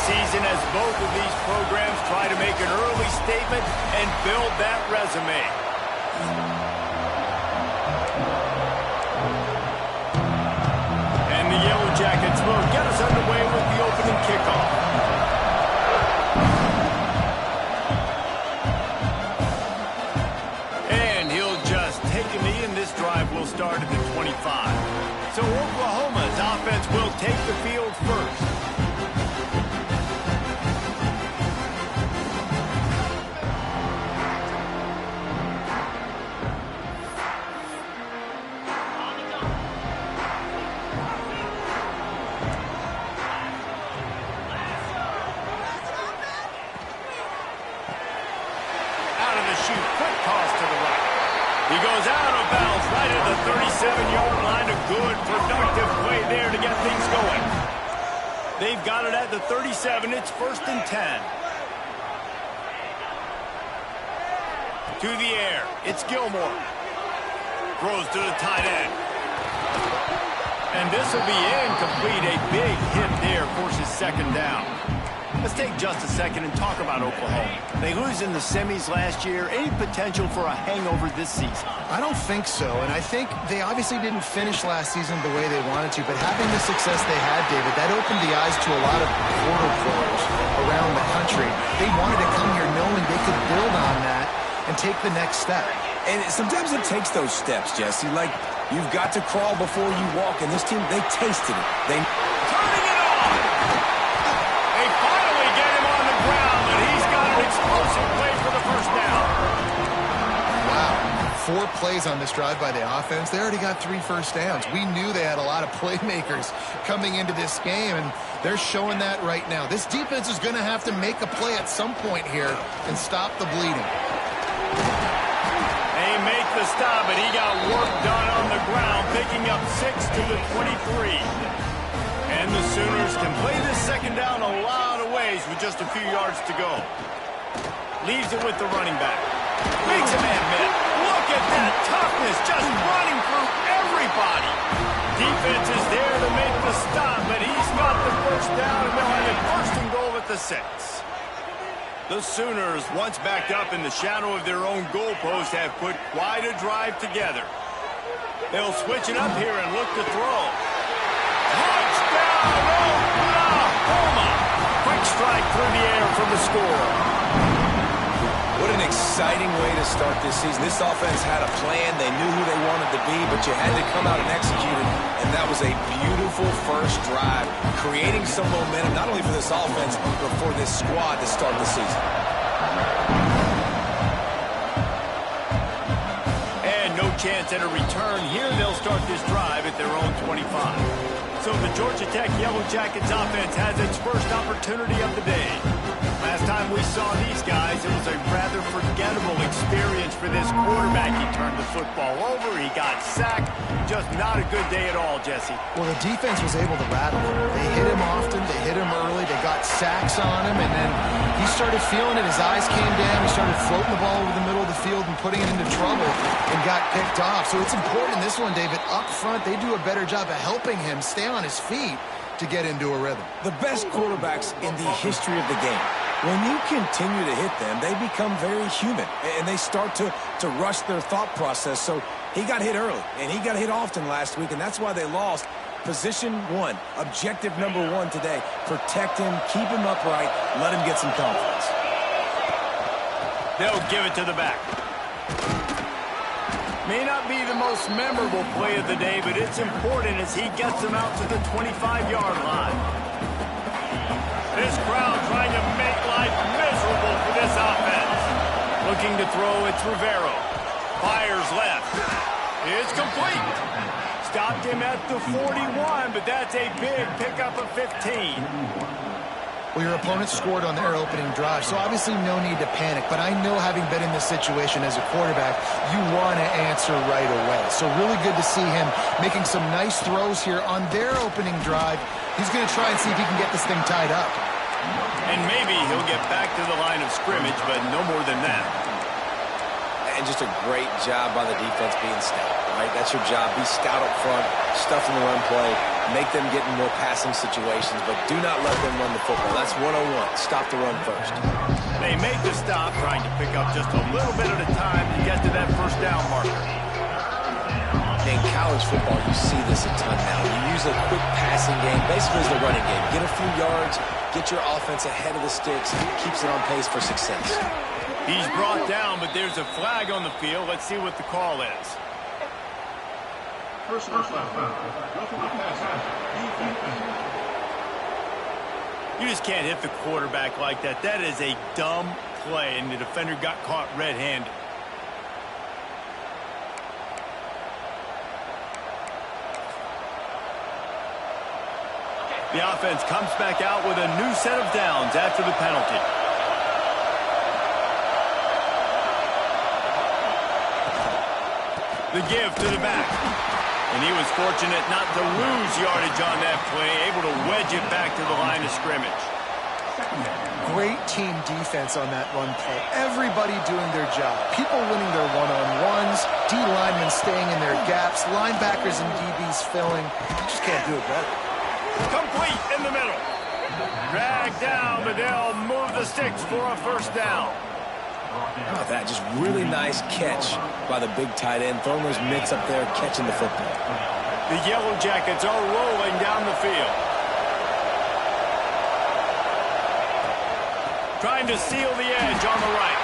season as both of these programs try to make an early statement and build that resume. And the Yellow Jackets will get us underway with the opening kickoff. And he'll just take a knee, and this drive will start at the 25. So Oklahoma's offense will take the field first. He goes out of bounds right at the 37-yard line. A good, productive play there to get things going. They've got it at the 37. It's 1st and 10. To the air. It's Gilmore. Throws to the tight end. And this will be incomplete. A big hit there forces 2nd down. Let's take just a second and talk about Oklahoma. They lose in the semis last year. Any potential for a hangover this season? I don't think so, and I think they obviously didn't finish last season the way they wanted to, but having the success they had, David, that opened the eyes to a lot of portal players around the country. They wanted to come here knowing they could build on that and take the next step. And sometimes it takes those steps, Jesse. Like, you've got to crawl before you walk, and this team, they tasted it. They turning it on! They finally get him on the ground, and he's got an explosive play for the 1st down. Wow, 4 plays on this drive by the offense. They already got 3 first downs. We knew they had a lot of playmakers coming into this game, and they're showing that right now. This defense is going to have to make a play at some point here and stop the bleeding. They make the stop, and he got work done on the ground, picking up 6 to the 23. And the Sooners can play this 2nd down a lot of ways with just a few yards to go. Leaves it with the running back. Makes a man miss. Look at that toughness, just running through everybody. Defense is there to make the stop, but he's got the 1st down, and they'll have a 1st and goal at the 6. The Sooners, once backed up in the shadow of their own goalpost, have put quite a drive together. They'll switch it up here and look to throw. Touchdown, Oklahoma! Quick strike through the air for the score. What an exciting way to start this season. This offense had a plan. They knew who they wanted to be, but you had to come out and execute it. And that was a beautiful first drive, creating some momentum, not only for this offense, but for this squad to start the season. And no chance at a return here. They'll start this drive at their own 25. So the Georgia Tech Yellow Jackets offense has its first opportunity of the day. Last time we saw these guys, it was a rather forgettable experience for this quarterback. He turned the football over, he got sacked. Just not a good day at all, Jesse. Well, the defense was able to rattle him. They hit him often, they hit him early, they got sacks on him, and then he started feeling it. His eyes came down, he started floating the ball over the middle of the field and putting it into trouble and got picked off. So it's important in this one, David, up front, they do a better job of helping him stay on his feet to get into a rhythm. The best quarterbacks in the history of the game, when you continue to hit them, they become very human, and they start to rush their thought process. So he got hit early, and he got hit often last week, and that's why they lost. Position 1, objective number 1 today. Protect him, keep him upright, let him get some confidence. They'll give it to the back. May not be the most memorable play of the day, but it's important as he gets them out to the 25-yard line. This crowd trying to make life miserable for this offense. Looking to throw, it's Rivero. Fires left. It's complete. Stopped him at the 41, but that's a big pickup of 15. Well, your opponent scored on their opening drive, so obviously no need to panic. But I know, having been in this situation as a quarterback, you want to answer right away. So really good to see him making some nice throws here on their opening drive. He's going to try and see if he can get this thing tied up. And maybe he'll get back to the line of scrimmage, but no more than that. And just a great job by the defense being stout, right? That's your job. Be stout up front, stuff in the run play. make them get in more passing situations, but do not let them run the football. That's 101. Stop the run first. They make the stop, trying to pick up just a little bit at a time to get to that first down marker. In college football, you see this a ton now. You use a quick passing game, basically as the running game. Get a few yards, get your offense ahead of the sticks, keeps it on pace for success. He's brought down, but there's a flag on the field. Let's see what the call is. Personal foul. You just can't hit the quarterback like that. That is a dumb play, and the defender got caught red-handed. The offense comes back out with a new set of downs after the penalty. The give to the back. And he was fortunate not to lose yardage on that play, able to wedge it back to the line of scrimmage. Great team defense on that run play. Everybody doing their job. People winning their one-on-ones, D linemen staying in their gaps, linebackers and DBs filling. You just can't do it better. Complete in the middle. Dragged down, but they'll move the sticks for a first down. How about that? Just really nice catch by the big tight end. Throwing those mitts up there, catching the football. The Yellow Jackets are rolling down the field. Trying to seal the edge on the right.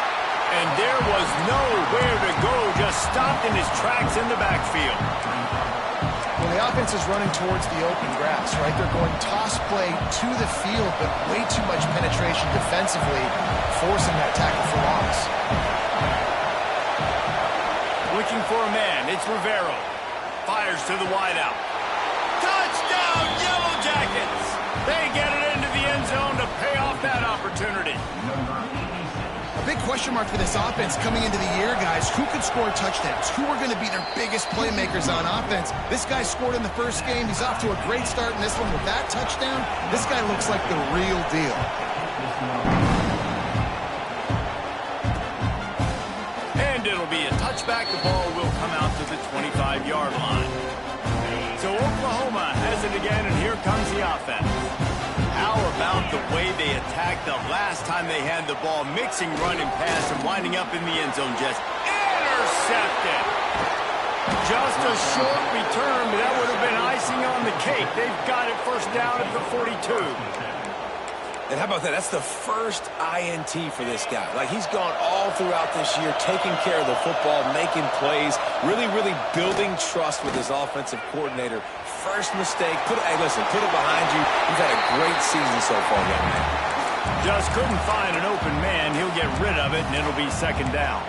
And there was nowhere to go. Just stopped in his tracks in the backfield. Well, the offense is running towards the open grass, right? They're going toss play to the field, but way too much penetration defensively, forcing that tackle for loss. Looking for a man. It's Rivero. Fires to the wideout. Touchdown, Yellow Jackets! They get it into the end zone to pay off that opportunity. A big question mark for this offense coming into the year, guys. Who could score touchdowns? Who are going to be their biggest playmakers on offense? This guy scored in the first game. He's off to a great start in this one with that touchdown. This guy looks like the real deal. And it'll be a touchback. The ball will come out to the 25-yard line. So Oklahoma has it again, and here comes the offense. How about the way they attacked the last time they had the ball, mixing run and pass and winding up in the end zone, just intercepted. Just a short return, but that would have been icing on the cake. They've got it first down at the 42. And how about that? That's the first INT for this guy. Like, he's gone all throughout this year, taking care of the football, making plays, really building trust with his offensive coordinator. First mistake, hey, listen, put it behind you. You've had a great season so far, young man. Just couldn't find an open man. He'll get rid of it, and it'll be second down.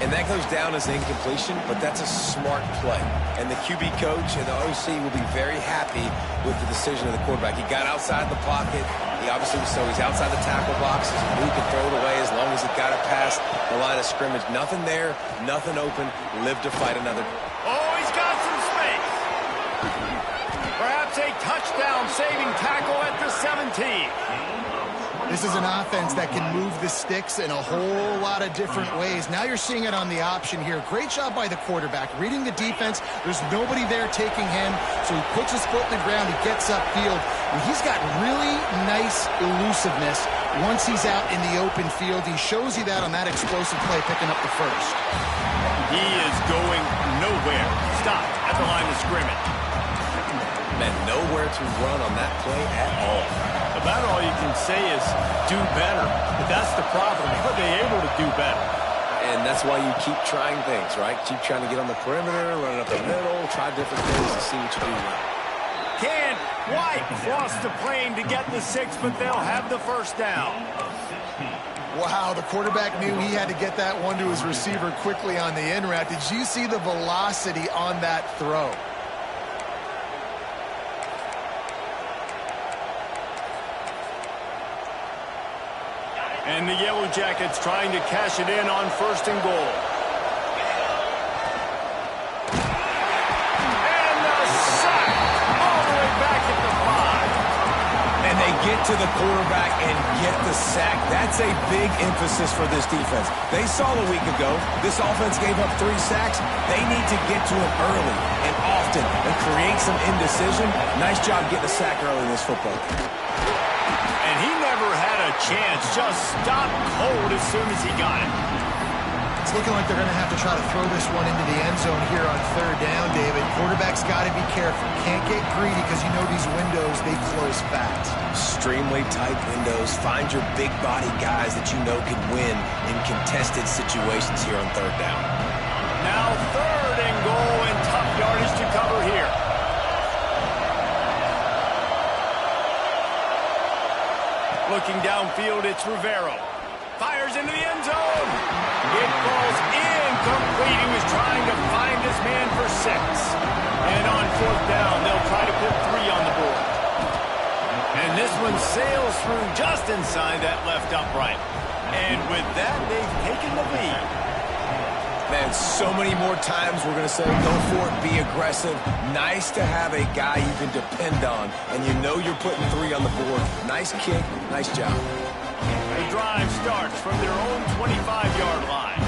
And that goes down as incompletion, but that's a smart play. And the QB coach and the OC will be very happy with the decision of the quarterback. He got outside the pocket. He obviously was, so he's outside the tackle box. He knew he could throw it away as long as he got it past the line of scrimmage. Nothing there, nothing open. Live to fight another. Oh, he's got some space. Perhaps a touchdown-saving tackle at the 17. This is an offense that can move the sticks in a whole lot of different ways. Now you're seeing it on the option here. Great job by the quarterback. Reading the defense. There's nobody there taking him, so he puts his foot in the ground. He gets upfield. And he's got really nice elusiveness once he's out in the open field. He shows you that on that explosive play, picking up the first. He is going nowhere. Stopped at the line of scrimmage. Man, nowhere to run on that play at all. About all you can say is do better. But that's the problem. Are they able to do better? And that's why you keep trying things, right? Keep trying to get on the perimeter, run it up the middle, try different things to see what you do well. Can't quite cross the plane to get the 6, but they'll have the first down. Wow, the quarterback knew he had to get that one to his receiver quickly on the in route. Did you see the velocity on that throw? And the Yellow Jackets trying to cash it in on first and goal. And the sack all the way back at the 5. And they get to the quarterback and get the sack. That's a big emphasis for this defense. They saw a week ago this offense gave up 3 sacks. They need to get to him early and often and create some indecision. Nice job getting a sack early in this football game. And he never had a chance. Just stopped cold as soon as he got it. It's looking like they're going to have to try to throw this one into the end zone here on 3rd down, David. Quarterback's got to be careful. Can't get greedy because you know these windows, they close fast. Extremely tight windows. Find your big body guys that you know can win in contested situations here on 3rd down. Now 3rd and goal and tough yardage to cover here. Looking downfield, it's Rivero. Fires into the end zone. It falls incomplete. He was trying to find his man for 6. And on 4th down, they'll try to put 3 on the board. And this one sails through just inside that left upright. And with that, they've taken the lead. Man, so many more times we're going to say go for it, be aggressive. Nice to have a guy you can depend on, and you know you're putting 3 on the board. Nice kick, nice job. The drive starts from their own 25-yard line.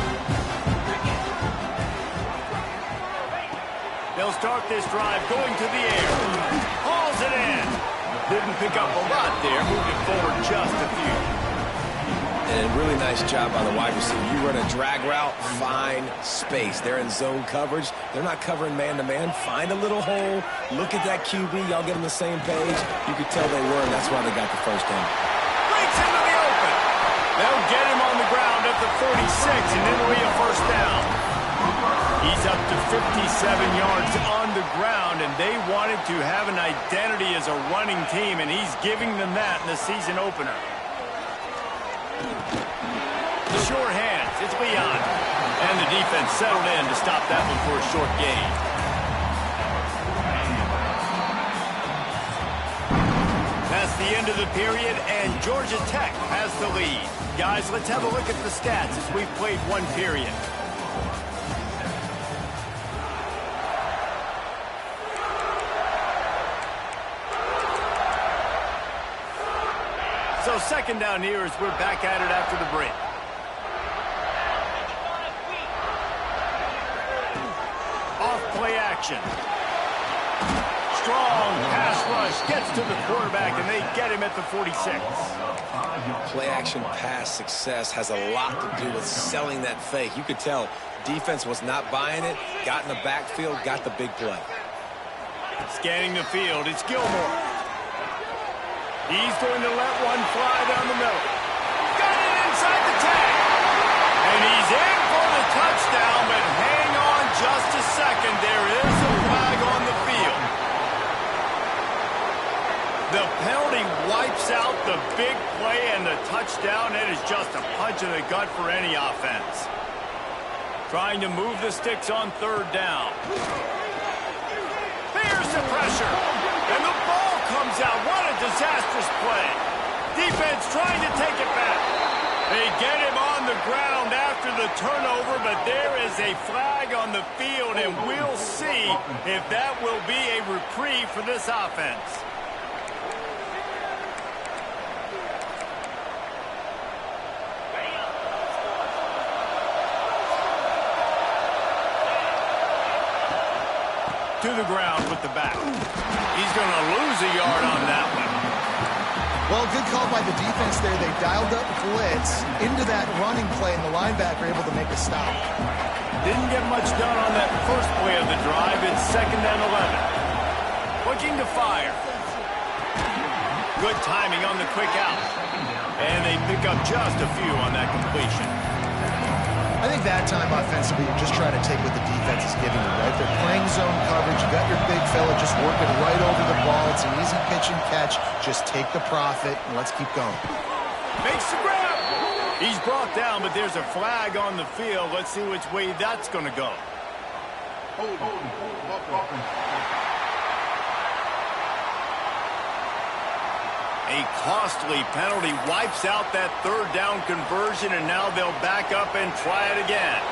They'll start this drive going to the air. Hauls it in. Didn't pick up a lot there, moving forward just a few. And a really nice job by the wide receiver. You run a drag route, find space. They're in zone coverage. They're not covering man-to-man. Find a little hole. Look at that QB. Y'all get on the same page. You could tell they were, and that's why they got the first down. Breaks into the open. They'll get him on the ground at the 46, and it'll be a first down. He's up to 57 yards on the ground, and they wanted to have an identity as a running team, and he's giving them that in the season opener. The sure hands, it's Leon. And the defense settled in to stop that one for a short gain. That's the end of the period, and Georgia Tech has the lead. Guys, let's have a look at the stats as we've played 1 period. So 2nd down here as we're back at it after the break. Off play action. Strong pass rush gets to the quarterback, and they get him at the 46. Play action pass success has a lot to do with selling that fake. You could tell defense was not buying it, got in the backfield, got the big play. Scanning the field, it's Gilmore. He's going to let one fly down the middle. Got it inside the tag. And he's in for the touchdown, but hang on just a second. There is a flag on the field. The penalty wipes out the big play and the touchdown. It is just a punch in the gut for any offense. Trying to move the sticks on 3rd down. There's the pressure. And the ball comes out. What a disastrous play. Defense trying to take it back. They get him on the ground after the turnover, but there is a flag on the field, and we'll see if that will be a reprieve for this offense. To the ground with the back. He's going to lose a yard on that one. Well, good call by the defense there. They dialed up blitz into that running play, and the linebacker able to make a stop. Didn't get much done on that first play of the drive. It's 2nd and 11. Looking to fire. Good timing on the quick out. And they pick up just a few on that completion. I think that time offensively, you're just trying to take what the defense is giving you, right? They're playing zone coverage. You got your big fella just working right over the ball. It's an easy pitch and catch. Just take the profit, and let's keep going. Makes the grab. He's brought down, but there's a flag on the field. Let's see which way that's going to go. A costly penalty wipes out that 3rd down conversion, and now they'll back up and try it again.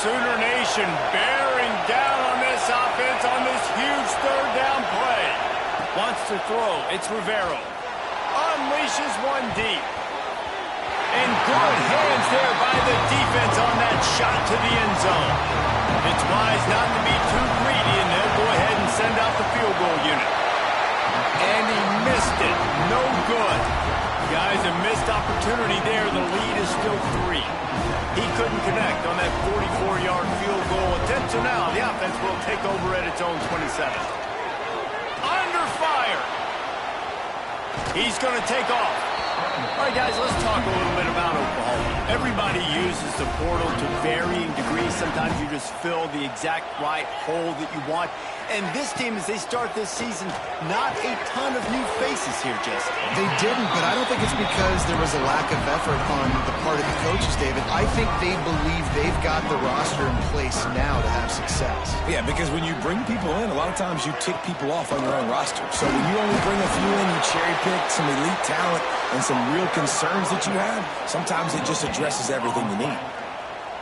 Sooner Nation bearing down on this offense on this huge 3rd down play. Wants to throw. It's Rivero. unleashes one deep. And good hands there by the defense on that shot to the end zone. It's wise not to be too greedy, and they'll go ahead and send out the field goal unit. And he missed it. No good. Guys, a missed opportunity there. The lead is still 3. He couldn't connect on that 44-yard field goal attempt, so now the offense will take over at its own 27. Under fire. He's going to take off. All right, guys, let's talk a little bit about Oklahoma. Everybody uses the portal to varying degrees. Sometimes you just fill the exact right hole that you want. And this team, as they start this season, not a ton of new faces here, Jesse. They didn't, but I don't think it's because there was a lack of effort on the part of the coaches, David. I think they believe they've got the roster in place now to have success. Yeah, because when you bring people in, a lot of times you tick people off on your own roster. So when you only bring a few in, you cherry-pick some elite talent and some real concerns that you have, sometimes it just addresses everything you need.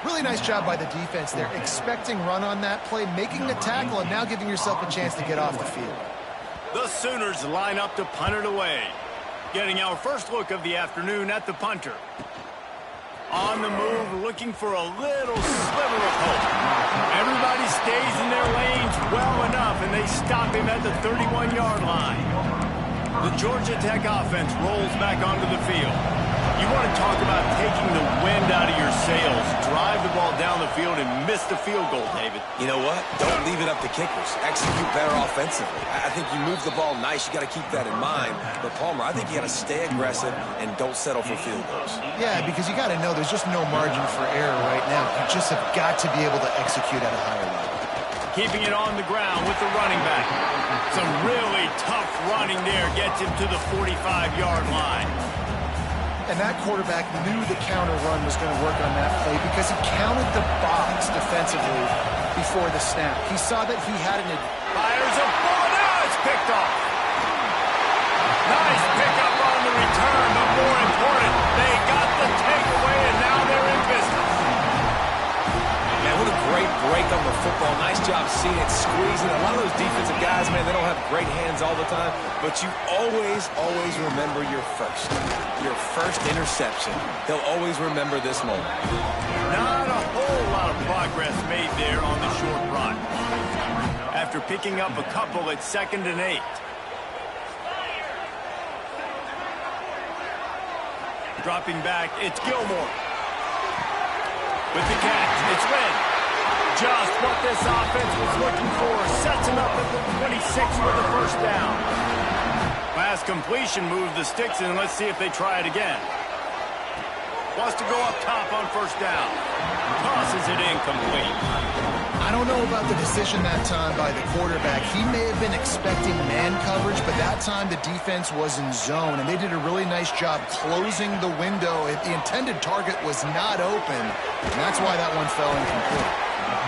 Really nice job by the defense there, expecting run on that play, making the tackle, and now giving yourself a chance to get off the field. The Sooners line up to punt it away. Getting our first look of the afternoon at the punter. On the move, looking for a little sliver of hope. Everybody stays in their lanes well enough, and they stop him at the 31-yard line. The Georgia Tech offense rolls back onto the field. You want to talk about taking the wind out of your sails. Drive the ball down the field and miss the field goal, David. You know what? Don't leave it up to kickers. Execute better offensively. I think you move the ball nice. You got to keep that in mind. But, Palmer, I think you got to stay aggressive and don't settle for field goals. Yeah, because you got to know there's just no margin for error right now. You just have got to be able to execute at a higher level. Keeping it on the ground with the running back. Some really tough running there gets him to the 45-yard line. And that quarterback knew the counter run was going to work on that play because he counted the box defensively before the snap. He saw that he had an advantage. Fires a bullet. Now it's picked off. Nice pickup on the return, but more important, they got the takeaway, and now they're in business. Man, what a great break on the football. Nice job seeing it, squeezing. A lot of those defensive guys, man, they don't have great hands all the time, but you always remember your first interception. He'll always remember this moment. Not a whole lot of progress made there on the short run. After picking up a couple at 2nd and 8. Dropping back, it's Gilmore. With the catch, it's Lynn. Just what this offense was looking for. Sets him up at the 26 for the first down. Last completion moved the sticks in. Let's see if they try it again. Wants to go up top on first down. Tosses it incomplete. I don't know about the decision that time by the quarterback. He may have been expecting man coverage, but that time the defense was in zone, and they did a really nice job closing the window. The intended target was not open, and that's why that one fell incomplete.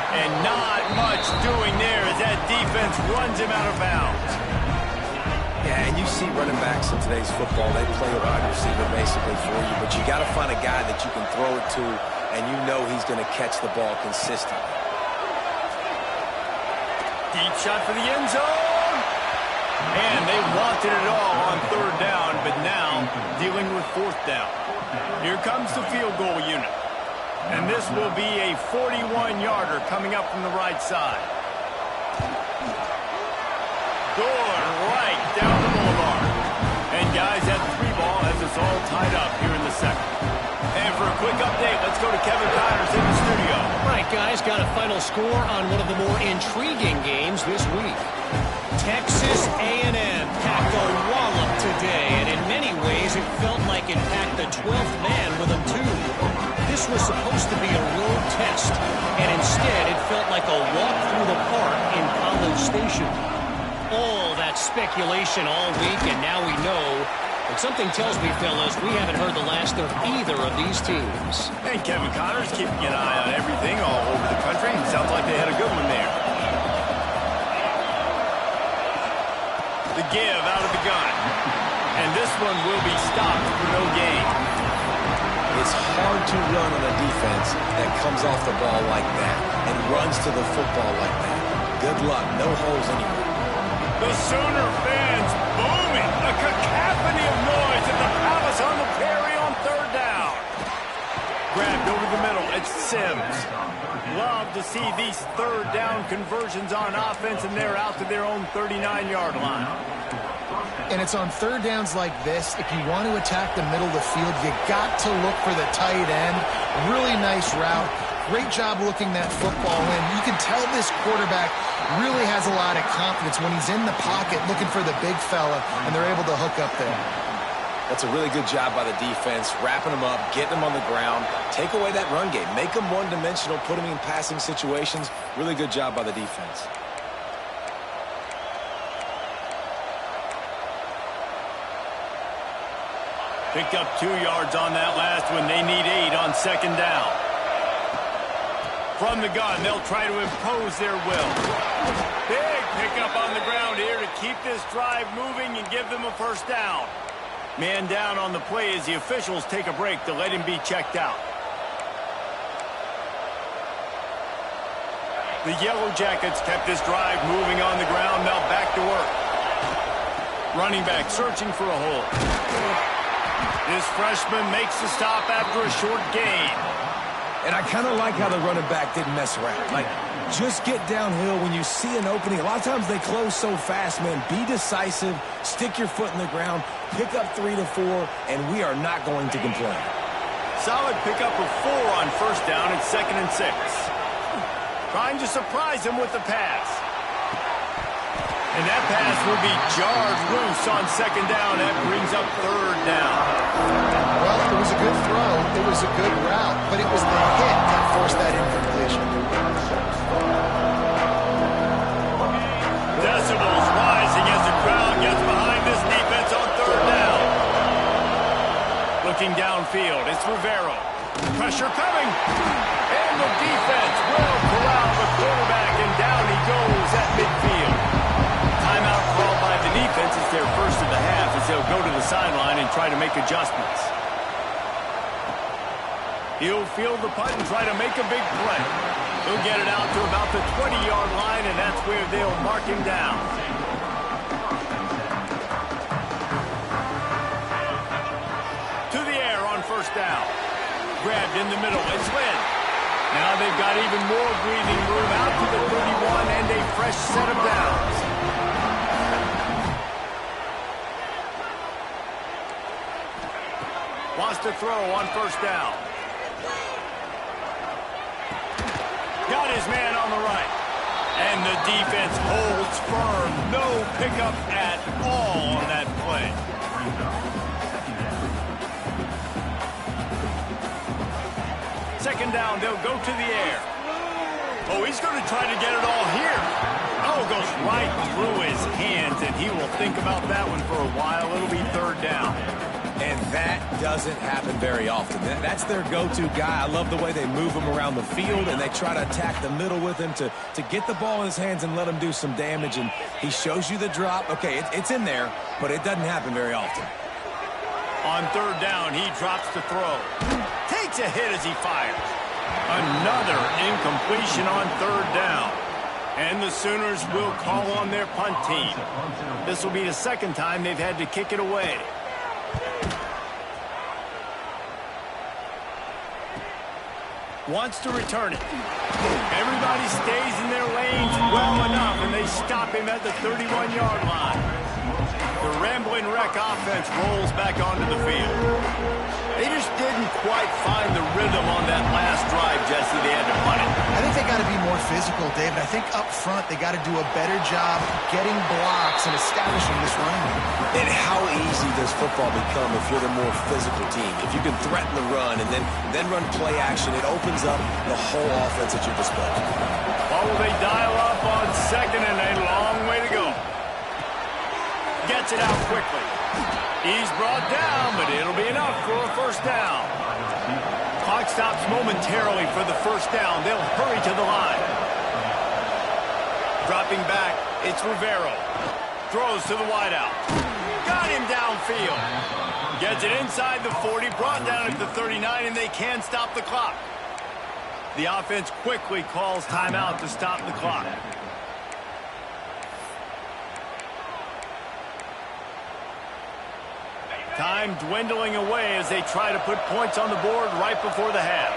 And not much doing there as that defense runs him out of bounds. Yeah, and you see running backs in today's football, they play a wide receiver basically for you, but you got to find a guy that you can throw it to, and you know he's going to catch the ball consistently. Deep shot for the end zone. And they wanted it all on 3rd down, but now dealing with 4th down. Here comes the field goal unit. And this will be a 41-yarder coming up from the right side. Good right down the boulevard. And guys, that 3-ball has us all tied up here in the second. And for a quick update, let's go to Kevin Connors in the studio. All right, guys, got a final score on one of the more intriguing games this week. Texas A&M packed a wallop today, and in many ways it felt like it packed the 12th man with them too. This was supposed to be a road test, and instead it felt like a walk through the park in College Station. All that speculation all week, and now we know. But something tells me, fellas, we haven't heard the last of either of these teams. And Kevin Connors keeping an eye on everything all over the country. Sounds like they had a good one there. The give out of the gun. And this one will be stopped for no gain. It's hard to run on a defense that comes off the ball like that and runs to the football like that. Good luck. No holes anywhere. The Sooner fans booming. A cacophony of noise at the grabbed over the middle. It's Sims. Love to see these third down conversions on offense, and they're out to their own 39-yard line. And it's on third downs like this, if you want to attack the middle of the field, you got to look for the tight end. Really nice route. Great job looking that football in. You can tell this quarterback really has a lot of confidence when he's in the pocket looking for the big fella, and they're able to hook up there. That's a really good job by the defense, wrapping them up, getting them on the ground. Take away that run game. Make them one-dimensional, put them in passing situations. Really good job by the defense. Picked up 2 yards on that last one. They need 8 on second down. From the gun, they'll try to impose their will. Big pickup on the ground here to keep this drive moving and give them a first down. Man down on the play as the officials take a break to let him be checked out. The Yellow Jackets kept this drive moving on the ground. Now back to work. Running back searching for a hole. This freshman makes the stop after a short gain. And I kind of like how the running back didn't mess around. Like, just get downhill when you see an opening. A lot of times they close so fast, man. Be decisive, stick your foot in the ground, pick up 3 to 4, and we are not going to complain. Solid pickup of 4 on first down at 2nd and 6. Trying to surprise him with the pass. And that pass will be jarred loose on second down. That brings up third down. Well, it was a good throw. It was a good route, but it was the hit that forced that incompletion. Decibels rising as the crowd gets behind this defense on third down. Looking downfield, it's Rivero. Pressure coming. And the defense will corral the quarterback, and down he goes at midfield. Timeout called by the defense. It's their first of the half as they'll go to the sideline and try to make adjustments. He'll field the punt and try to make a big play. He'll get it out to about the 20-yard line, and that's where they'll mark him down. To the air on first down. Grabbed in the middle. It's Lynn. Now they've got even more breathing room out to the 31 and a fresh set of downs. Wants to throw on first down. Got his man on the right. And the defense holds firm. No pickup at all on that play. Second down, they'll go to the air. Oh, he's going to try to get it all here. Oh, goes right through his hands, and he will think about that one for a while. It'll be third down. And that doesn't happen very often. That's their go-to guy. I love the way they move him around the field, and they try to attack the middle with him to get the ball in his hands and let him do some damage. And he shows you the drop. Okay, it's in there, but it doesn't happen very often. On third down, he drops to throw. Takes a hit as he fires. Another incompletion on third down. And the Sooners will call on their punt team. This will be the second time they've had to kick it away. Wants to return it. Everybody stays in their lanes well enough, and they stop him at the 31-yard line. The Ramblin' Wreck offense rolls back onto the field. They just didn't quite find the rhythm on that last drive, Jesse. They had to punt it. I think they got to be more physical, David. I think up front they got to do a better job getting blocks and establishing this running game. And how easy does football become if you're the more physical team? If you can threaten the run and then run play action, it opens up the whole offense at your disposal. Or will they dial up on second and a long way to go? Gets it out quickly. He's brought down, but it'll be enough for a first down. Clock stops momentarily for the first down. They'll hurry to the line. Dropping back, it's Rivero. Throws to the wideout. Got him downfield. Gets it inside the 40, brought down at the 39, and they can stop the clock. The offense quickly calls timeout to stop the clock. Time dwindling away as they try to put points on the board right before the half.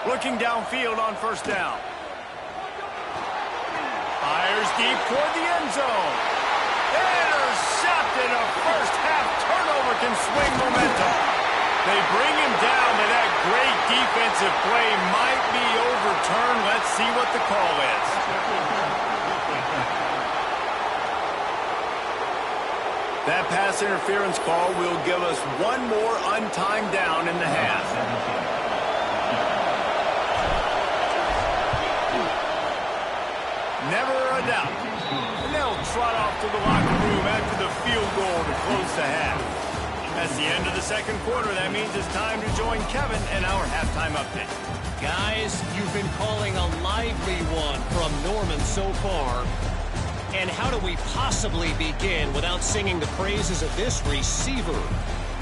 Looking downfield on first down. Fires deep toward the end zone. Intercepted. A first half turnover can swing momentum. They bring him down, but that great defensive play might be overturned. Let's see what the call is. That pass interference call will give us one more untimed down in the half. Never a doubt. And they'll trot off to the locker room after the field goal to close the half. That's the end of the second quarter. That means it's time to join Kevin in our halftime update. Guys, you've been calling a lively one from Norman so far. And how do we possibly begin without singing the praises of this receiver?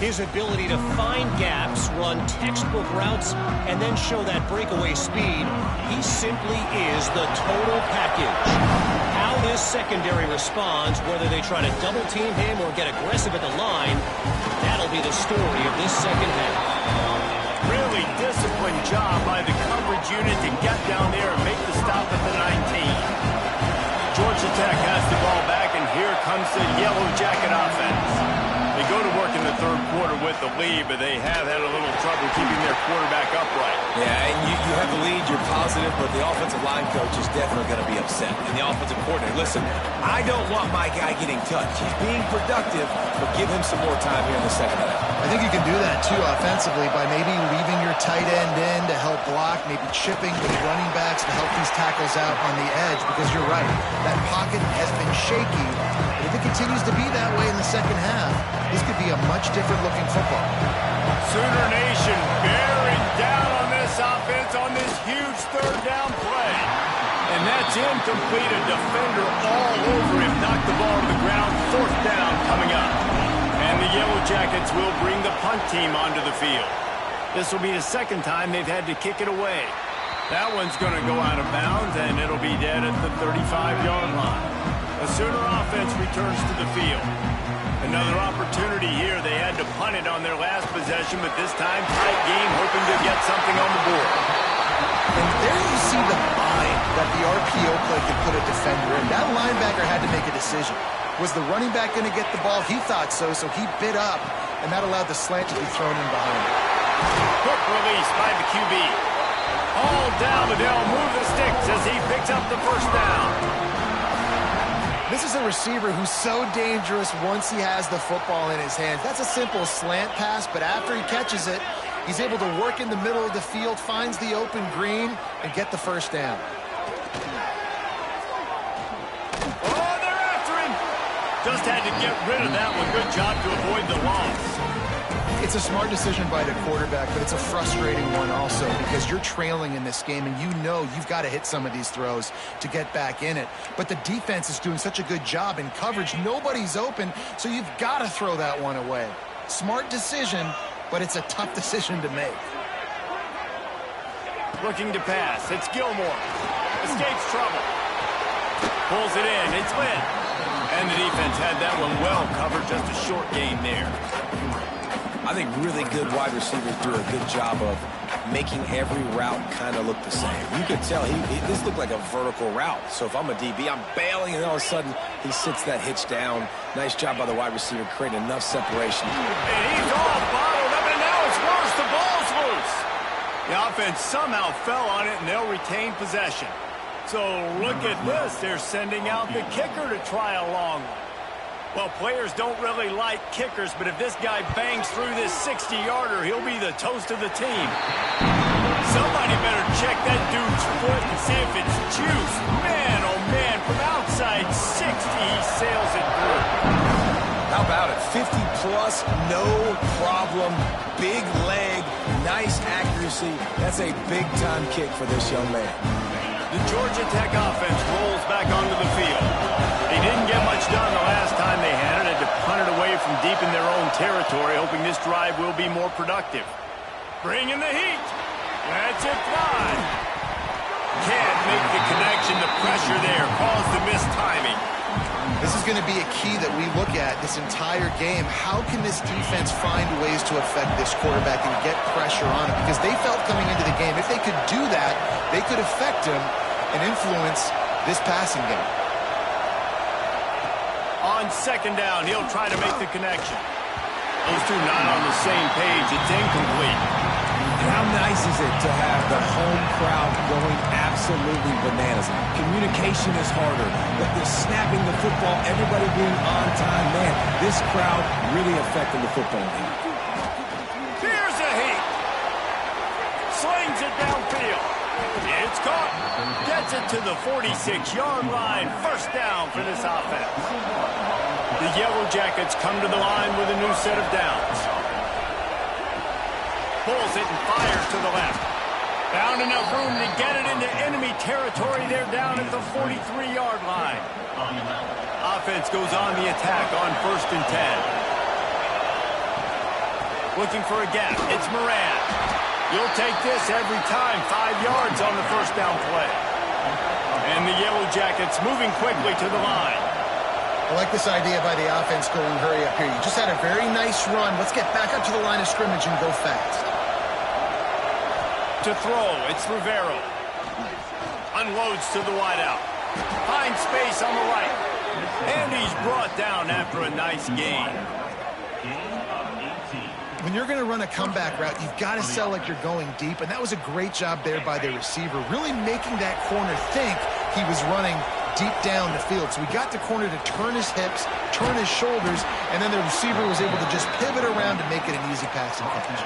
His ability to find gaps, run textbook routes, and then show that breakaway speed. He simply is the total package. How this secondary responds, whether they try to double-team him or get aggressive at the line, that'll be the story of this second half. Really disciplined job by the coverage unit to get down there and make the stop at the 19. Georgia Tech has the ball back, and here comes the Yellow Jacket offense. They go to work in the third quarter with the lead, but they have had a little trouble keeping their quarterback upright. Yeah, and you have the lead, you're positive, but the offensive line coach is definitely going to be upset. And the offensive coordinator, listen, I don't want my guy getting touched. He's being productive, but give him some more time here in the second half. I think you can do that, too, offensively, by maybe leaving your tight end in to help block, maybe chipping with running backs to help these tackles out on the edge, because you're right, that pocket has been shaky. But if it continues to be that way in the second half, this could be a much different looking football. Sooner Nation bearing down on this offense on this huge third down play. And that's incomplete. A defender all over him. Knocked the ball to the ground. Fourth down coming up. And the Yellow Jackets will bring the punt team onto the field. This will be the second time they've had to kick it away. That one's going to go out of bounds, and it'll be dead at the 35-yard line. The Sooner offense returns to the field. Another opportunity here. They had to punt it on their last possession, but this time tight game, hoping to get something on the board. And there you see the bind that the RPO play could put a defender in. That linebacker had to make a decision. Was the running back going to get the ball? He thought so, so he bit up, and that allowed the slant to be thrown in behind him. Quick release by the QB. All down, but they'll move the sticks as he picks up the first down. This is a receiver who's so dangerous once he has the football in his hands. That's a simple slant pass, but after he catches it, he's able to work in the middle of the field, finds the open green, and get the first down. Oh, they're after him. Just had to get rid of that one. Good job to avoid the loss. It's a smart decision by the quarterback, but it's a frustrating one also because you're trailing in this game and you know you've got to hit some of these throws to get back in it. But the defense is doing such a good job in coverage. Nobody's open, so you've got to throw that one away. Smart decision, but it's a tough decision to make. Looking to pass. It's Gilmore. Escapes trouble. Pulls it in. It's Lynn. And the defense had that one well covered. Just a short gain there. I think really good wide receivers do a good job of making every route kind of look the same. You could tell this looked like a vertical route. So if I'm a DB, I'm bailing, and all of a sudden he sits that hitch down. Nice job by the wide receiver creating enough separation. And he's all bottled up, and now it's worse. The ball's loose. The offense somehow fell on it, and they'll retain possession. So look at this. They're sending out the kicker to try a long one. Well, players don't really like kickers, but if this guy bangs through this 60-yarder, he'll be the toast of the team. Somebody better check that dude's foot and see if it's juice. Man, oh man, from outside 60, he sails it through. How about it? 50-plus, no problem. Big leg, nice accuracy. That's a big-time kick for this young man. The Georgia Tech offense rolls back onto the field. They didn't get much done the last time they had it. Had to punt it away from deep in their own territory, hoping this drive will be more productive. Bring in the heat. That's it, fly. Can't make the connection. The pressure there caused the missed timing. This is going to be a key that we look at this entire game. How can this defense find ways to affect this quarterback and get pressure on him? Because they felt coming into the game, if they could do that, they could affect him and influence this passing game. On second down, he'll try to make the connection. Those two not on the same page. It's incomplete. And how nice is it to have the home crowd going absolutely bananas? Communication is harder, but the snapping the football, everybody being on time, man, this crowd really affecting the football game. Here's a heat. Slings it downfield. It's caught. Gets it to the 46-yard line. First down for this offense. The Yellow Jackets come to the line with a new set of downs. Pulls it and fires to the left. Found enough room to get it into enemy territory. They're down at the 43-yard line. Offense goes on the attack on 1st and 10. Looking for a gap. It's Moran. You'll take this every time. 5 yards on the first down play. And the Yellow Jackets moving quickly to the line. I like this idea by the offense going hurry up here. You just had a very nice run. Let's get back up to the line of scrimmage and go fast. To throw, it's Rivero. Unloads to the wideout. Finds space on the right. And he's brought down after a nice gain. When you're going to run a comeback route, you've got to sell like you're going deep, and that was a great job there by the receiver, really making that corner think he was running deep down the field. So we got the corner to turn his hips, turn his shoulders, and then the receiver was able to just pivot around to make it an easy passing catch.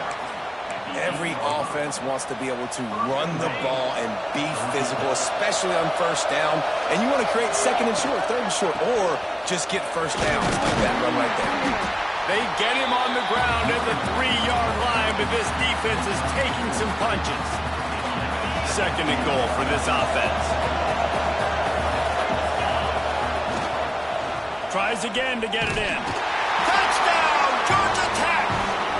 Every offense wants to be able to run the ball and be physical, especially on first down. And you want to create 2nd and short, 3rd and short, or just get first down like that run right there. They get him on the ground at the 3-yard line, but this defense is taking some punches. 2nd and goal for this offense. Tries again to get it in. Touchdown, Georgia Tech!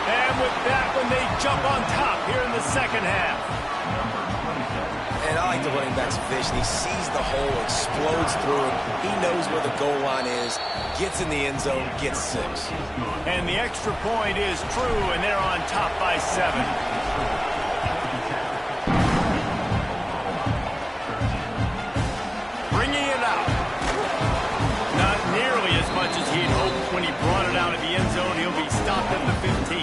And with that one, they jump on top here in the second half. And I like the running back's vision. He sees the hole, explodes through it. He knows where the goal line is, gets in the end zone, gets 6. And the extra point is true, and they're on top by 7. Bringing it out. Not nearly as much as he'd hoped when he brought it out of the end zone. He'll be stopped at the 15.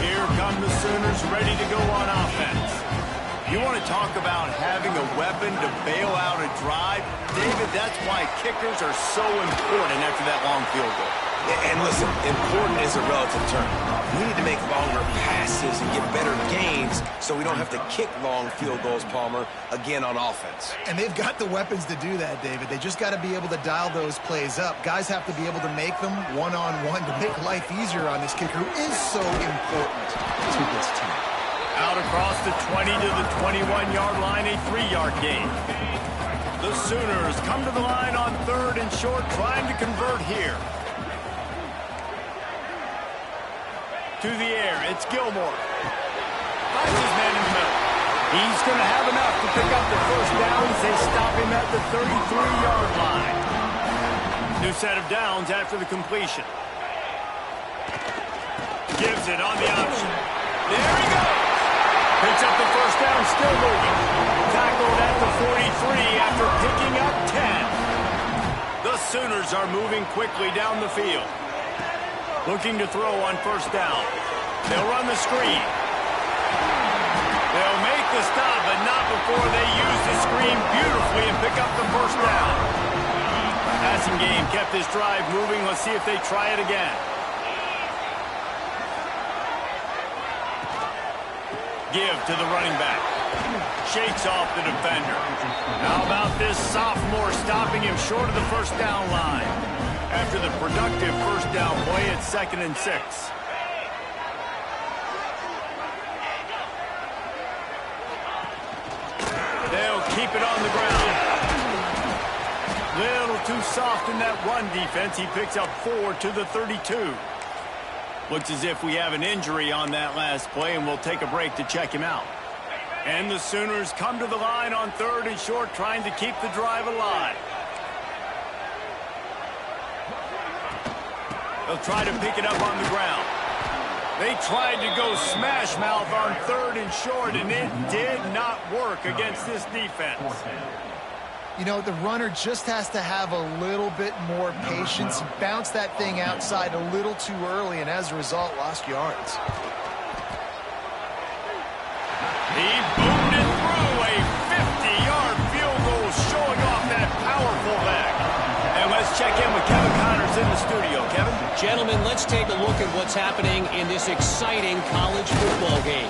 Here come the Sooners ready to go on offense. You want to talk about having a weapon to bail out a drive? David, that's why kickers are so important after that long field goal. And listen, important is a relative term. We need to make longer passes and get better gains so we don't have to kick long field goals, Palmer, again on offense. And they've got the weapons to do that, David. They just got to be able to dial those plays up. Guys have to be able to make them one-on-one to make life easier on this kicker who is so important to this team. Out across the 20 to the 21-yard line, a 3-yard gain. The Sooners come to the line on 3rd and short, trying to convert here. To the air, it's Gilmore. Finds his man in the middle. He's going to have enough to pick up the first down as they stop him at the 33-yard line. New set of downs after the completion. Gives it on the option. There he goes. Picks up the first down, still moving. Tackled at the 43 after picking up 10. The Sooners are moving quickly down the field. Looking to throw on first down. They'll run the screen. They'll make the stop, but not before they use the screen beautifully and pick up the first down. Passing game kept this drive moving. Let's see if they try it again. Give to the running back. Shakes off the defender. How about this sophomore stopping him short of the first down line? After the productive first down play, it's 2nd and 6. They'll keep it on the ground. Little too soft in that run defense. He picks up 4 to the 32. Looks as if we have an injury on that last play, and we'll take a break to check him out. And the Sooners come to the line on 3rd and short, trying to keep the drive alive. They'll try to pick it up on the ground. They tried to go smash mouth on 3rd and short, and it did not work against this defense. You know, the runner just has to have a little bit more patience. He bounced that thing outside a little too early, and as a result, lost yards. He boomed it through a 50-yard field goal, showing off that powerful leg. And let's check in with Kevin Connors in the studio. Kevin? Gentlemen, let's take a look at what's happening in this exciting college football game.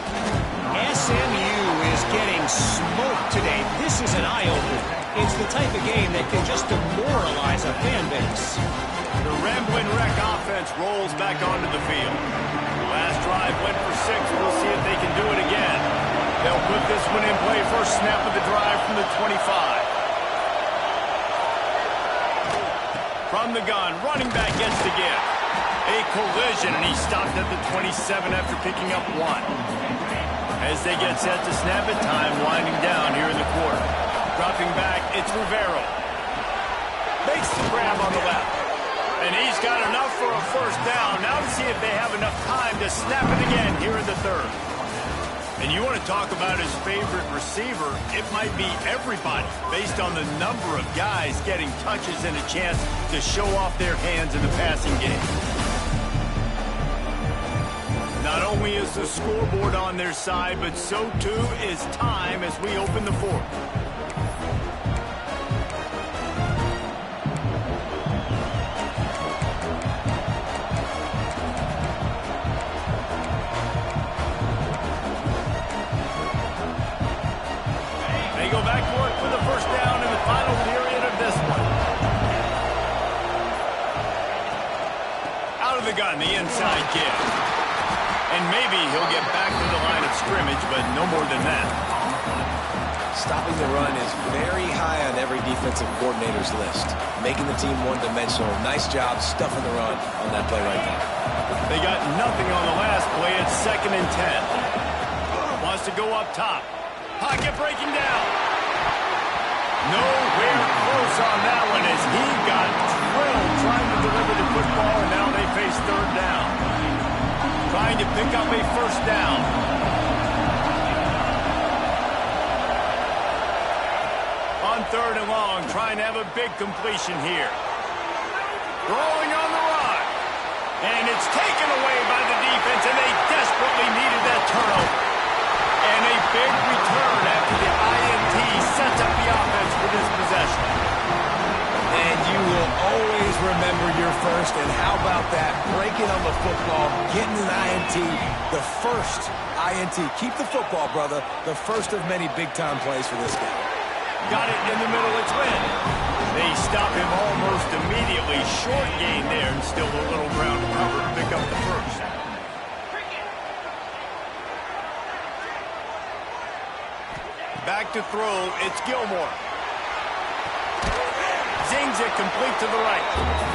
SMU is getting smoked today. This is an eye-opener. It's the type of game that can just demoralize a fan base. The Ramblin' Wreck offense rolls back onto the field. Last drive went for 6. We'll see if they can do it again. They'll put this one in play. First snap of the drive from the 25. From the gun, running back gets the give. A collision, and he stopped at the 27 after picking up 1. As they get set to snap it, time winding down here in the quarter. Dropping back, it's Rivero. Makes the grab on the left. And he's got enough for a first down. Now to see if they have enough time to snap it again here in the 3rd. And you want to talk about his favorite receiver, it might be everybody based on the number of guys getting touches and a chance to show off their hands in the passing game. Not only is the scoreboard on their side, but so too is time as we open the 4th. Go back to work for the first down in the final period of this one. Out of the gun, the inside give. And maybe he'll get back to the line of scrimmage, but no more than that. Stopping the run is very high on every defensive coordinator's list. Making the team one-dimensional. Nice job stuffing the run on that play right there. They got nothing on the last play. It's 2nd and 10. Wants to go up top. Pocket breaking down. Nowhere close on that one as he got drilled trying to deliver the football, and now they face 3rd down. Trying to pick up a first down. On 3rd and long, trying to have a big completion here. Rolling on the run. And it's taken away by the defense, and they desperately needed that turnover. And a big return after the INT sets up the offense for this possession. And you will always remember your first. And how about that? Breaking on the football, getting an INT, the first INT. Keep the football, brother. The first of many big-time plays for this guy. Got it in the middle, it's Wynn. They stop him almost immediately. Short gain there, and still a little ground to cover to pick up the first. Back to throw, it's Gilmore. Zings it complete to the right.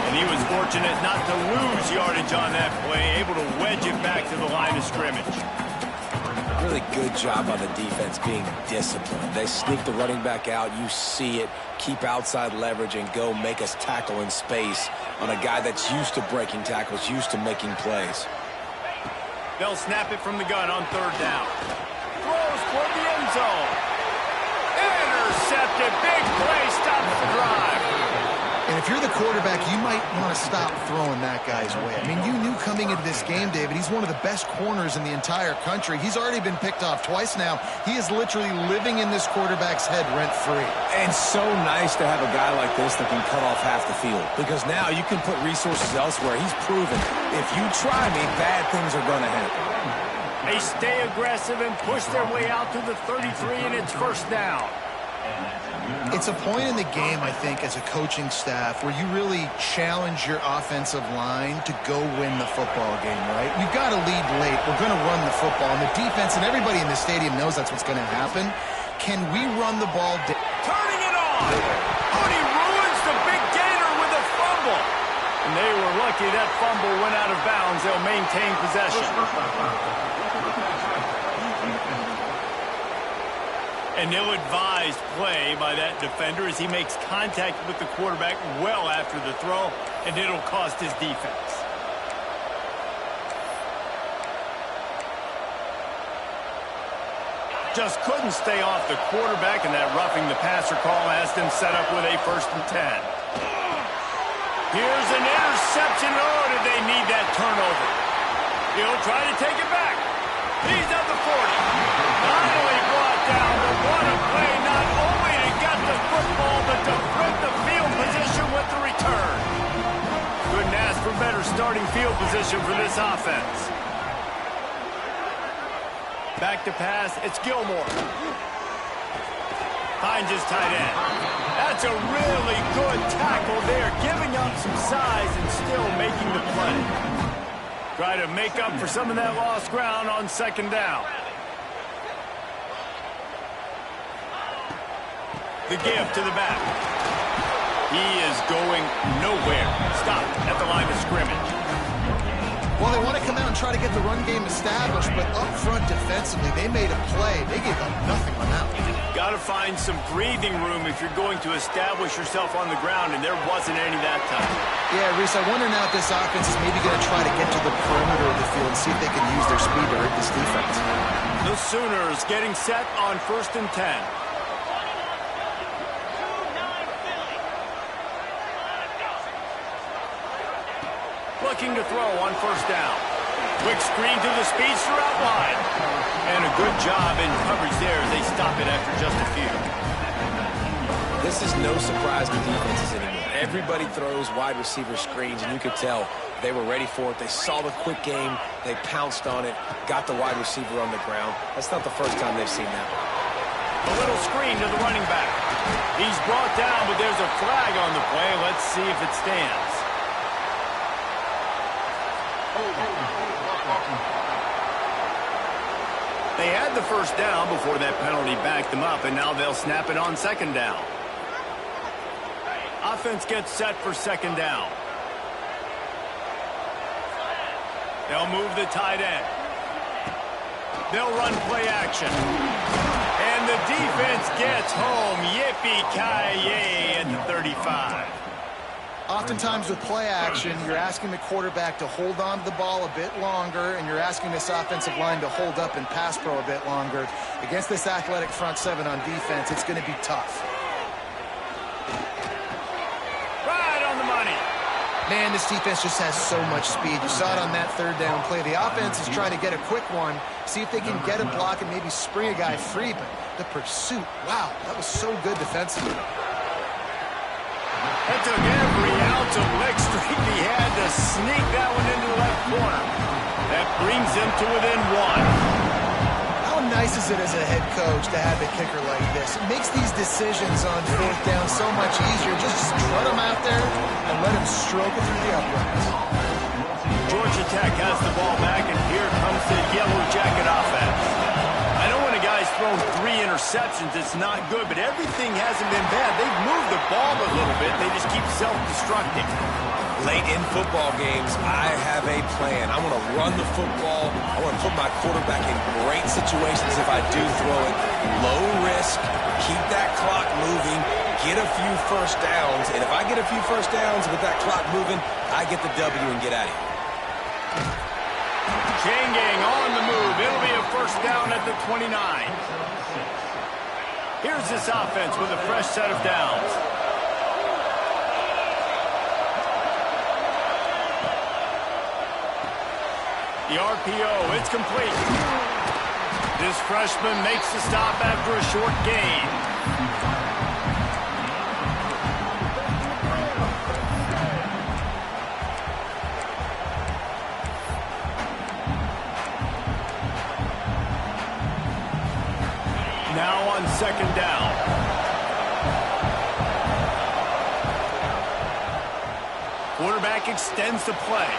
And he was fortunate not to lose yardage on that play, able to wedge it back to the line of scrimmage. Really good job on the defense being disciplined. They sneak the running back out, you see it, keep outside leverage, and go make us tackle in space on a guy that's used to breaking tackles, used to making plays. They'll snap it from the gun on 3rd down. Throws toward the end zone. Intercepted. Big play. Stops the drive. And if you're the quarterback, you might want to stop throwing that guy's way. I mean, you knew coming into this game, David, he's one of the best corners in the entire country. He's already been picked off twice now. He is literally living in this quarterback's head rent-free. And so nice to have a guy like this that can cut off half the field. Because now you can put resources elsewhere. He's proven, if you try me, bad things are going to happen. They stay aggressive and push their way out to the 33, and it's first down. It's a point in the game, I think, as a coaching staff, where you really challenge your offensive line to go win the football game, right? We've got to lead late. We're going to run the football. And the defense and everybody in the stadium knows that's what's going to happen. Can we run the ball? Turning it on. Mooney ruins the big gainer with a fumble. And they were lucky that fumble went out of bounds. They'll maintain possession. An ill-advised play by that defender as he makes contact with the quarterback well after the throw, and it'll cost his defense. Just couldn't stay off the quarterback, and that roughing the passer call has them set up with a 1st and 10. Here's an interception. Oh, did they need that turnover? He'll try to take it back. He's at the 40. Finally brought down, but what a play, not only to get the football, but to flip the field position with the return. Couldn't ask for better starting field position for this offense. Back to pass, it's Gilmore. Finds his tight end. That's a really good tackle there, giving up some size and still making the play. Try to make up for some of that lost ground on 2nd down. The give to the back. He is going nowhere. Stop at the line of scrimmage. Well, they want to come out and try to get the run game established, but up front defensively, they made a play. They gave up nothing on that one. Got to find some breathing room if you're going to establish yourself on the ground, and there wasn't any that time. Yeah, Reese, I wonder now if this offense is maybe going to try to get to the perimeter of the field and see if they can use their speed to hurt this defense. The Sooners getting set on 1st and 10. Looking to throw on 1st down. Quick screen to the speedster out wide. And a good job in coverage there as they stop it after just a few. This is no surprise to defenses anymore. Everybody throws wide receiver screens, and you could tell they were ready for it. They saw the quick game. They pounced on it, got the wide receiver on the ground. That's not the first time they've seen that. A little screen to the running back. He's brought down, but there's a flag on the play. Let's see if it stands. They had the 1st down before that penalty backed them up, and now they'll snap it on 2nd down. Offense gets set for 2nd down. They'll move the tight end. They'll run play action. And the defense gets home. Yippee-ki-yay at the 35. Oftentimes with play action, you're asking the quarterback to hold on to the ball a bit longer, and you're asking this offensive line to hold up and pass pro a bit longer. Against this athletic front 7 on defense, it's going to be tough. Right on the money. Man, this defense just has so much speed. You saw it on that 3rd down play. The offense is trying to get a quick one, see if they can get a block and maybe spring a guy free, but the pursuit, wow, that was so good defensively. That took every ounce of leg strength he had to sneak that one into the left corner. That brings him to within 1. How nice is it as a head coach to have a kicker like this? It makes these decisions on 4th down so much easier. Just trot him out there and let him stroke it through the uprights. Georgia Tech has the ball back, and here comes the Yellow Jacket offense. I know when a guy's thrown 3 interceptions, it's not good, but everything hasn't been bad. They've moved the ball a little bit. They just keep self-destructing. Late in football games, I have a plan. I want to run the football. I want to put my quarterback in great situations if I do throw it. Low risk, keep that clock moving, get a few 1st downs. And if I get a few 1st downs with that clock moving, I get the W and get out of here. Chain gang on the move. It'll be a 1st down at the 29. Here's this offense with a fresh set of downs. The RPO, it's complete. This freshman makes the stop after a short gain. Now on 2nd down. Quarterback extends the play.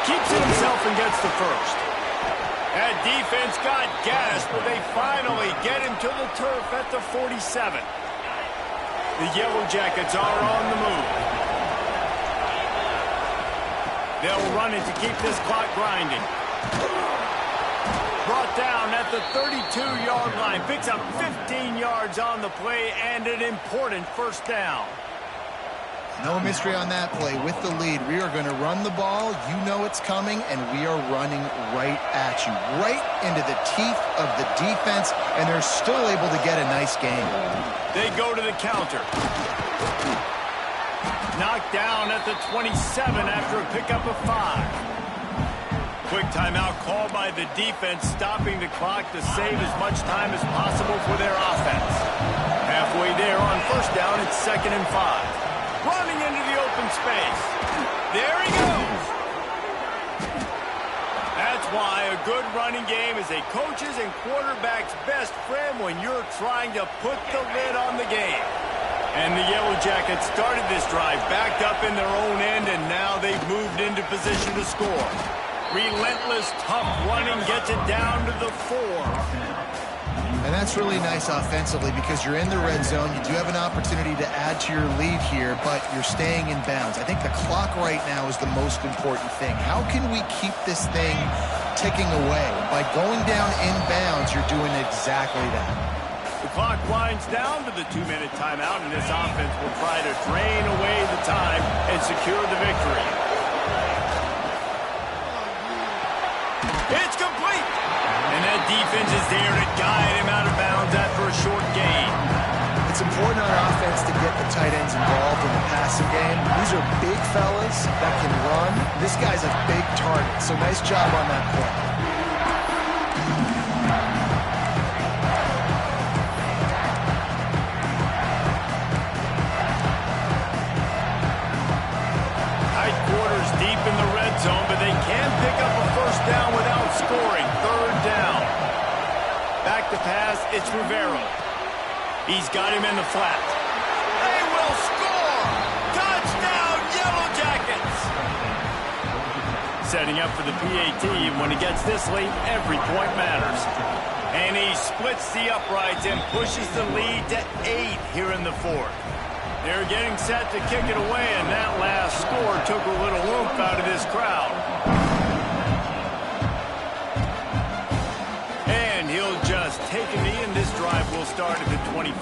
Keeps it himself and gets the 1st. That defense got gassed, but they finally get him to the turf at the 47. The Yellow Jackets are on the move. They'll run it to keep this clock grinding. Brought down at the 32-yard line. Picks up 15 yards on the play and an important 1st down. No mystery on that play. With the lead, we are going to run the ball. You know it's coming, and we are running right at you, right into the teeth of the defense, and they're still able to get a nice game. They go to the counter. Knocked down at the 27 after a pickup of 5. Quick timeout called by the defense, stopping the clock to save as much time as possible for their offense. Halfway there on first down, it's 2nd and 5. Running into the open space. There he goes. That's why a good running game is a coach's and quarterback's best friend when you're trying to put the lid on the game. And the Yellow Jackets started this drive backed up in their own end, and now they've moved into position to score. Relentless, tough running gets it down to the 4. And that's really nice offensively because you're in the red zone. You do have an opportunity to add to your lead here, but you're staying in bounds. I think the clock right now is the most important thing. How can we keep this thing ticking away? By going down in bounds, you're doing exactly that. The clock winds down to the 2-minute timeout, and this offense will try to drain away the time and secure the victory. It's complete! And that defense is there to guide him out of bounds after a short gain. It's important on offense to get the tight ends involved in the passing game. These are big fellas that can run. This guy's a big target, so nice job on that play. Tight quarters deep in the red zone, but they can pick up a first down without scoring. 3rd down. Back to pass, it's Rivera. He's got him in the flat. They will score! Touchdown, Yellow Jackets! Setting up for the PAT, when he gets this late, every point matters. And he splits the uprights and pushes the lead to 8 here in the 4th. They're getting set to kick it away, and that last score took a little oomph out of this crowd. And he'll just take a knee, and this drive will start at the 25.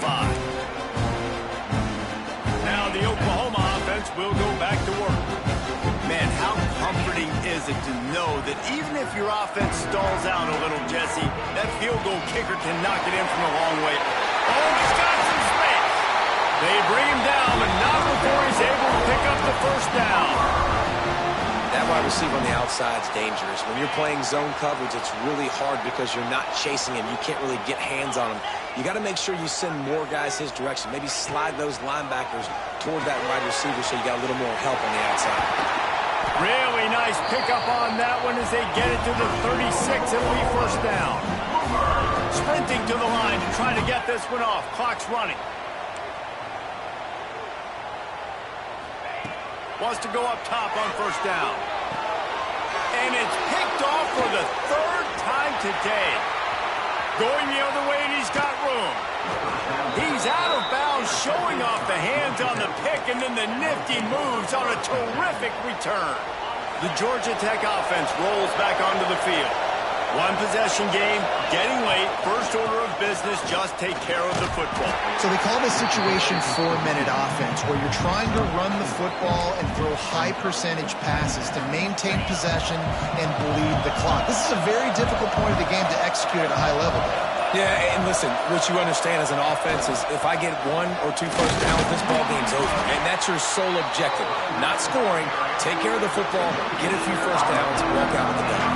Now the Oklahoma offense will go back to work. Man, how comforting is it to know that even if your offense stalls out a little, Jesse, that field goal kicker can knock it in from a long way. Oh, he's got some space. They bring him down, but not before he's able to pick up the first down. That wide receiver on the outside is dangerous. When you're playing zone coverage, it's really hard because you're not chasing him. You can't really get hands on him. You got to make sure you send more guys his direction. Maybe slide those linebackers toward that wide receiver so you got a little more help on the outside. Really nice pickup on that one as they get it to the 36. It'll be first down. Sprinting to the line to try to get this one off. Clock's running. Wants to go up top on first down. And it's picked off for the 3rd time today. Going the other way, and he's got room. He's out of bounds, showing off the hands on the pick, and then the nifty moves on a terrific return. The Georgia Tech offense rolls back onto the field. One possession game, getting late, first order of business, just take care of the football. So they call this situation 4-minute offense, where you're trying to run the football and throw high percentage passes to maintain possession and bleed the clock. This is a very difficult point of the game to execute at a high level. Yeah, and listen, what you understand as an offense is if I get 1 or 2 first downs, this ball game's over. And that's your sole objective. Not scoring, take care of the football, get a few first downs, walk out with the dog.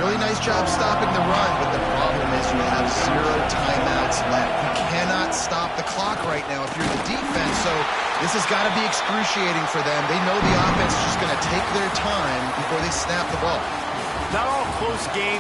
Really nice job stopping the run, but the problem is you have 0 timeouts left. You cannot stop the clock right now if you're the defense, so this has got to be excruciating for them. They know the offense is just going to take their time before they snap the ball. Not all close games